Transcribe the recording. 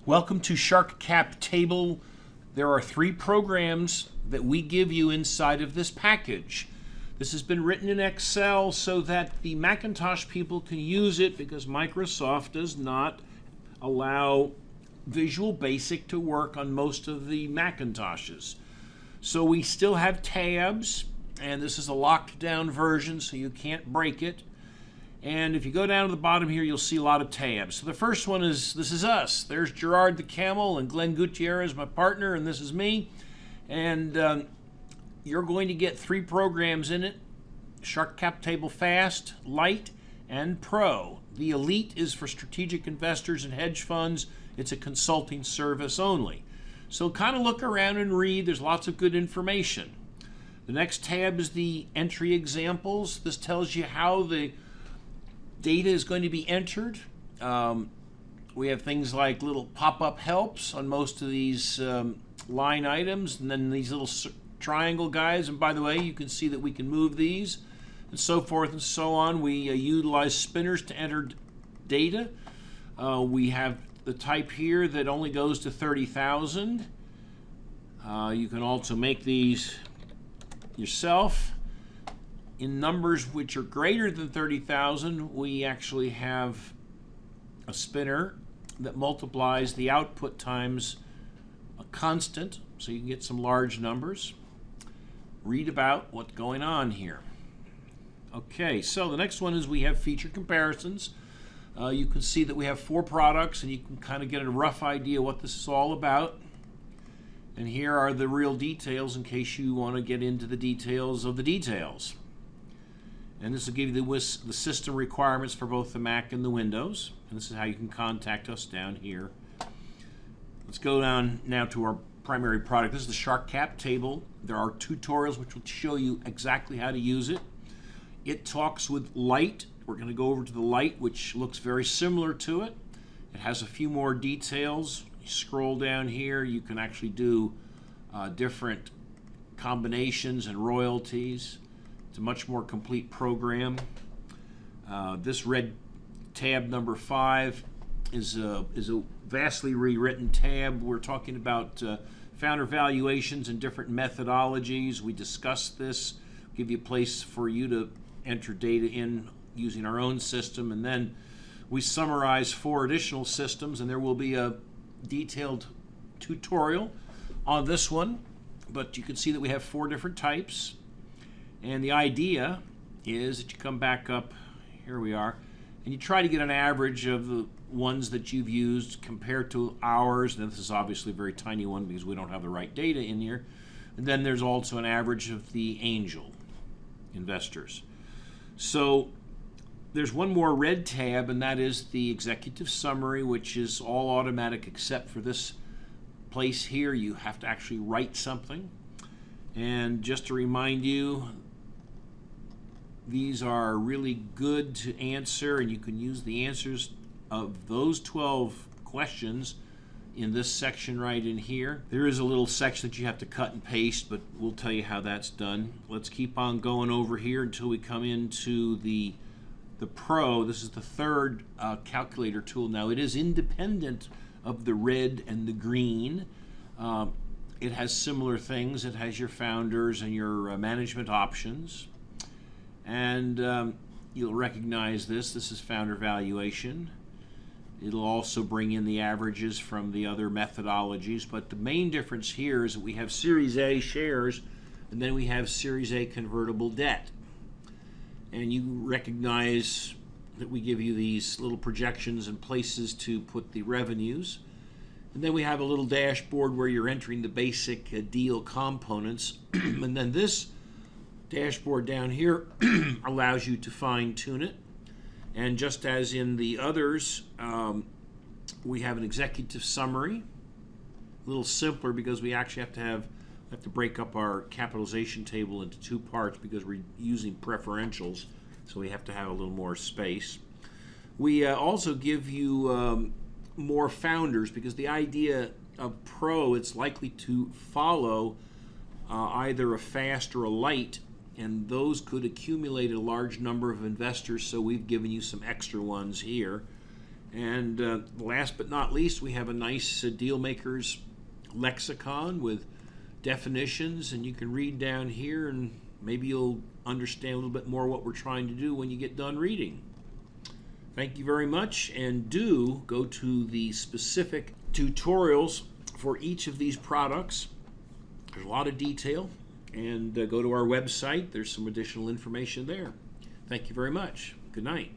Welcome to Shark Cap Table. There are 3 programs that we give you inside of this package. This has been written in Excel so that the Macintosh people can use it because Microsoft does not allow Visual Basic to work on most of the Macintoshes. So we still have tabs, and this is a locked down version so you can't break it. And if you go down to the bottom here, you'll see a lot of tabs. So the first one is, this is us. There's Gerard the Camel, and Glenn Gutierrez, my partner, and this is me. And you're going to get 3 programs in it: Shark Cap Table Fast, Light, and Pro. The Elite is for strategic investors and hedge funds. It's a consulting service only. So kind of look around and read. There's lots of good information. The next tab is the entry examples. This tells you how the data is going to be entered. We have things like little pop-up helps on most of these line items, and then these little triangle guys. And by the way, you can see that we can move these and so forth and so on. We utilize spinners to enter data. We have the type here that only goes to 30,000. You can also make these yourself. In numbers which are greater than 30,000, we actually have a spinner that multiplies the output times a constant, so you can get some large numbers. Read about what's going on here. Okay, so the next one is we have feature comparisons. You can see that we have 4 products, and you can kind of get a rough idea what this is all about. And here are the real details in case you want to get into the details of the details. And this will give you the system requirements for both the Mac and the Windows. And this is how you can contact us down here. Let's go down now to our primary product. This is the Shark Cap Table. There are tutorials which will show you exactly how to use it. It talks with Light. We're going to go over to the Light, which looks very similar to it. It has a few more details. You scroll down here, you can actually do different combinations and royalties. It's a much more complete program. This red tab number 5 is a vastly rewritten tab. We're talking about founder valuations and different methodologies. We discuss this, give you a place for you to enter data in using our own system, and then we summarize 4 additional systems, and there will be a detailed tutorial on this one. But you can see that we have 4 different types. And the idea is that you come back up, here we are, and you try to get an average of the ones that you've used compared to ours. And this is obviously a very tiny one because we don't have the right data in here. And then there's also an average of the angel investors. So there's one more red tab, and that is the executive summary, which is all automatic except for this place here. You have to actually write something. And just to remind you, these are really good to answer, and you can use the answers of those 12 questions in this section right in here. There is a little section that you have to cut and paste, but we'll tell you how that's done. Let's keep on going over here until we come into the Pro. This is the 3rd calculator tool. Now, it is independent of the red and the green. It has similar things. It has your founders and your management options. And you'll recognize this. This is founder valuation. It'll also bring in the averages from the other methodologies. But the main difference here is that we have Series A shares, and then we have Series A convertible debt. And you recognize that we give you these little projections and places to put the revenues. And then we have a little dashboard where you're entering the basic deal components. And then this dashboard down here allows you to fine-tune it. And just as in the others, we have an executive summary. A little simpler because we actually have to break up our capitalization table into 2 parts because we're using preferentials, so we have to have a little more space. We also give you more founders because the idea of Pro, it's likely to follow either a fast or a light, and those could accumulate a large number of investors, so we've given you some extra ones here. And last but not least, we have a nice Dealmakers lexicon with definitions, and you can read down here and maybe you'll understand a little bit more what we're trying to do when you get done reading. Thank you very much, and do go to the specific tutorials for each of these products. There's a lot of detail, and go to our website. There's some additional information there. Thank you very much. Good night.